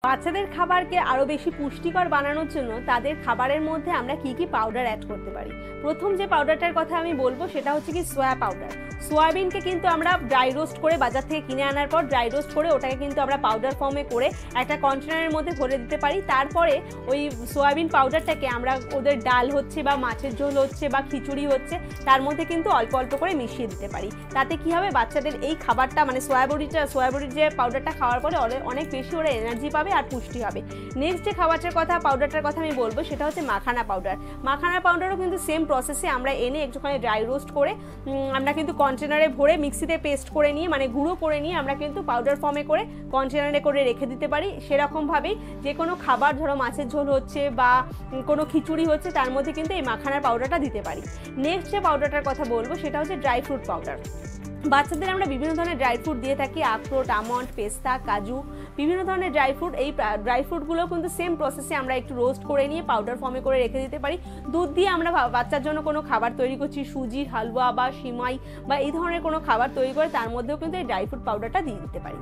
বাচ্চাদের খাবারকে আরো বেশি পুষ্টিকর বানানোর জন্য তাদের খাবারের মধ্যে আমরা কি কি পাউডার অ্যাড করতে পারি। প্রথম যে পাউডারটার কথা আমি বলবো সেটা হচ্ছে কি সোয়া পাউডার। সোয়াবিনকে কিন্তু আমরা ড্রাই রোস্ট করে বাজার থেকে কিনে আনার পর ড্রাই রোস্ট করে ওটাকে কিন্তু আমরা পাউডার ফর্মে করে একটা কন্টেনারের মধ্যে ভরে দিতে পারি। তারপরে ওই সোয়াবিন পাউডারটাকে আমরা ওদের ডাল হচ্ছে বা মাছের ঝোল হচ্ছে বা খিচুড়ি হচ্ছে তার মধ্যে কিন্তু অল্প অল্প করে মিশিয়ে দিতে পারি। তাতে কি হবে, বাচ্চাদের এই খাবারটা মানে সোয়াবড়ির যে পাউডারটা খাওয়ার পরে অনেক বেশি ওরা এনার্জি পাবে আর পুষ্টি হবে। নেক্সট যে পাউডারটার কথা আমি বলবো সেটা হচ্ছে মাখানা পাউডার। মাখানা পাউডারও কিন্তু সেম প্রসেসে আমরা এনে একটুখানি ড্রাই রোস্ট করে আমরা কিন্তু কন্টেনারে ভরে মিক্সিতে পেস্ট করে নিয়ে মানে গুঁড়ো করে নিয়ে আমরা কিন্তু পাউডার ফর্মে করে কন্টেনারে করে রেখে দিতে পারি। সেরকমভাবেই যে কোনো খাবার, ধরো মাছের ঝোল হচ্ছে বা কোনো খিচুড়ি হচ্ছে, তার মধ্যে কিন্তু এই মাখানার পাউডারটা দিতে পারি। নেক্সট যে পাউডারটার কথা বলবো সেটা হচ্ছে ড্রাই ফ্রুট পাউডার। বাচ্চাদের আমরা বিভিন্ন ধরনের ড্রাই ফ্রুট দিয়ে থাকি, আখরোট, আমন্ড, পেস্তা, কাজু, বিভিন্ন ধরনের ড্রাই ফ্রুট। এই ড্রাই ফ্রুটগুলো কিন্তু সেম প্রসেসে আমরা একটু রোস্ট করে নিয়ে পাউডার ফর্মে করে রেখে দিতে পারি। দুধ দিয়ে আমরা বাচ্চার জন্য কোনো খাবার তৈরি করছি, সুজির হালুয়া বা সিমাই বা এই ধরনের কোনো খাবার তৈরি করে তার মধ্যেও কিন্তু এই ড্রাই ফ্রুট পাউডারটা দিয়ে দিতে পারি।